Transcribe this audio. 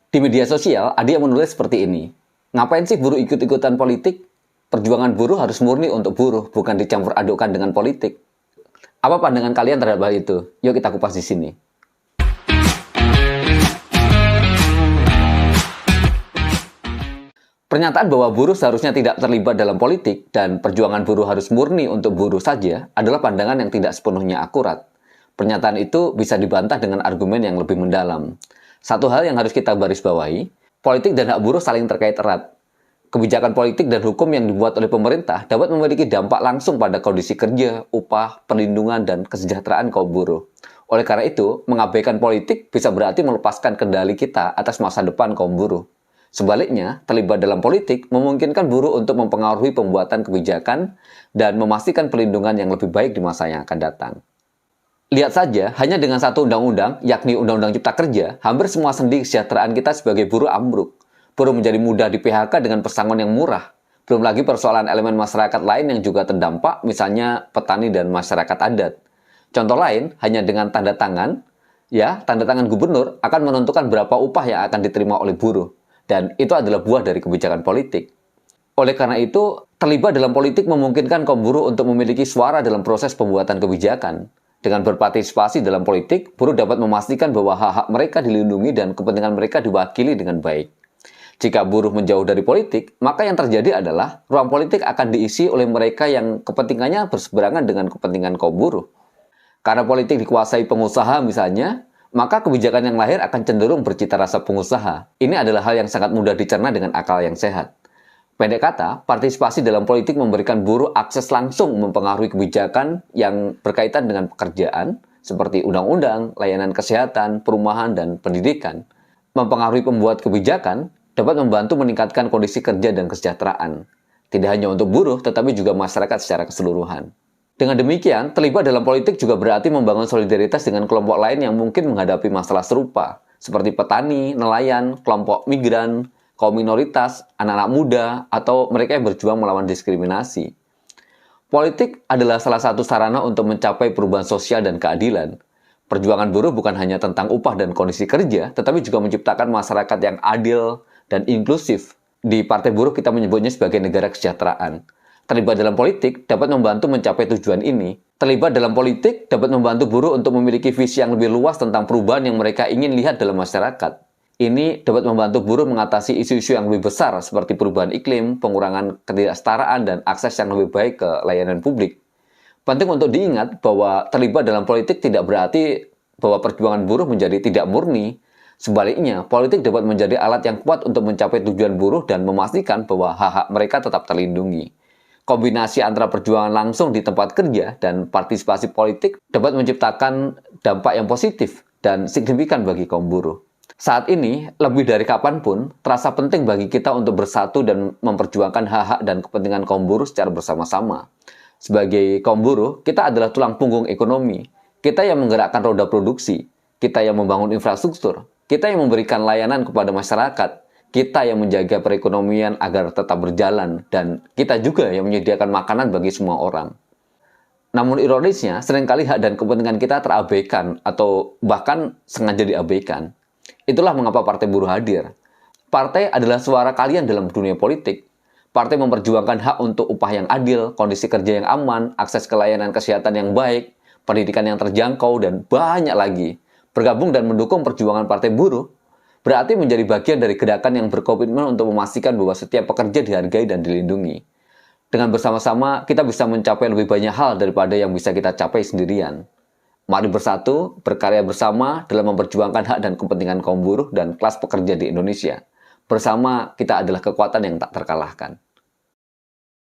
Di media sosial, ada yang menulis seperti ini. Ngapain sih buruh ikut-ikutan politik? Perjuangan buruh harus murni untuk buruh, bukan dicampur adukkan dengan politik. Apa pandangan kalian terhadap hal itu? Yuk kita kupas di sini. Pernyataan bahwa buruh seharusnya tidak terlibat dalam politik dan perjuangan buruh harus murni untuk buruh saja adalah pandangan yang tidak sepenuhnya akurat. Pernyataan itu bisa dibantah dengan argumen yang lebih mendalam. Satu hal yang harus kita garis bawahi, politik dan hak buruh saling terkait erat. Kebijakan politik dan hukum yang dibuat oleh pemerintah dapat memiliki dampak langsung pada kondisi kerja, upah, perlindungan, dan kesejahteraan kaum buruh. Oleh karena itu, mengabaikan politik bisa berarti melepaskan kendali kita atas masa depan kaum buruh. Sebaliknya, terlibat dalam politik memungkinkan buruh untuk mempengaruhi pembuatan kebijakan dan memastikan perlindungan yang lebih baik di masa yang akan datang. Lihat saja, hanya dengan satu undang-undang, yakni Undang-Undang Cipta Kerja, hampir semua sendi kesejahteraan kita sebagai buruh ambruk. Buruh menjadi mudah di PHK dengan pesangon yang murah. Belum lagi persoalan elemen masyarakat lain yang juga terdampak, misalnya petani dan masyarakat adat. Contoh lain, hanya dengan tanda tangan gubernur akan menentukan berapa upah yang akan diterima oleh buruh. Dan itu adalah buah dari kebijakan politik. Oleh karena itu, terlibat dalam politik memungkinkan kaum buruh untuk memiliki suara dalam proses pembuatan kebijakan. Dengan berpartisipasi dalam politik, buruh dapat memastikan bahwa hak-hak mereka dilindungi dan kepentingan mereka diwakili dengan baik. Jika buruh menjauh dari politik, maka yang terjadi adalah ruang politik akan diisi oleh mereka yang kepentingannya berseberangan dengan kepentingan kaum buruh. Karena politik dikuasai pengusaha misalnya, maka kebijakan yang lahir akan cenderung bercita rasa pengusaha. Ini adalah hal yang sangat mudah dicerna dengan akal yang sehat. Pendek kata, partisipasi dalam politik memberikan buruh akses langsung mempengaruhi kebijakan yang berkaitan dengan pekerjaan, seperti undang-undang, layanan kesehatan, perumahan, dan pendidikan. Mempengaruhi pembuat kebijakan dapat membantu meningkatkan kondisi kerja dan kesejahteraan. Tidak hanya untuk buruh, tetapi juga masyarakat secara keseluruhan. Dengan demikian, terlibat dalam politik juga berarti membangun solidaritas dengan kelompok lain yang mungkin menghadapi masalah serupa, seperti petani, nelayan, kelompok migran, kaum minoritas, anak-anak muda, atau mereka yang berjuang melawan diskriminasi. Politik adalah salah satu sarana untuk mencapai perubahan sosial dan keadilan. Perjuangan buruh bukan hanya tentang upah dan kondisi kerja, tetapi juga menciptakan masyarakat yang adil dan inklusif. Di Partai Buruh kita menyebutnya sebagai negara kesejahteraan. Terlibat dalam politik dapat membantu mencapai tujuan ini. Terlibat dalam politik dapat membantu buruh untuk memiliki visi yang lebih luas tentang perubahan yang mereka ingin lihat dalam masyarakat. Ini dapat membantu buruh mengatasi isu-isu yang lebih besar seperti perubahan iklim, pengurangan ketidaksetaraan, dan akses yang lebih baik ke layanan publik. Penting untuk diingat bahwa terlibat dalam politik tidak berarti bahwa perjuangan buruh menjadi tidak murni. Sebaliknya, politik dapat menjadi alat yang kuat untuk mencapai tujuan buruh dan memastikan bahwa hak-hak mereka tetap terlindungi. Kombinasi antara perjuangan langsung di tempat kerja dan partisipasi politik dapat menciptakan dampak yang positif dan signifikan bagi kaum buruh. Saat ini, lebih dari kapanpun, terasa penting bagi kita untuk bersatu dan memperjuangkan hak-hak dan kepentingan kaum buruh secara bersama-sama. Sebagai kaum buruh, kita adalah tulang punggung ekonomi. Kita yang menggerakkan roda produksi, kita yang membangun infrastruktur, kita yang memberikan layanan kepada masyarakat, kita yang menjaga perekonomian agar tetap berjalan, dan kita juga yang menyediakan makanan bagi semua orang. Namun ironisnya, seringkali hak dan kepentingan kita terabaikan atau bahkan sengaja diabaikan. Itulah mengapa Partai Buruh hadir. Partai adalah suara kalian dalam dunia politik. Partai memperjuangkan hak untuk upah yang adil, kondisi kerja yang aman, akses ke layanan kesehatan yang baik, pendidikan yang terjangkau, dan banyak lagi. Bergabung dan mendukung perjuangan Partai Buruh berarti menjadi bagian dari gerakan yang berkomitmen untuk memastikan bahwa setiap pekerja dihargai dan dilindungi. Dengan bersama-sama, kita bisa mencapai lebih banyak hal daripada yang bisa kita capai sendirian. Mari bersatu, berkarya bersama dalam memperjuangkan hak dan kepentingan kaum buruh dan kelas pekerja di Indonesia. Bersama, kita adalah kekuatan yang tak terkalahkan.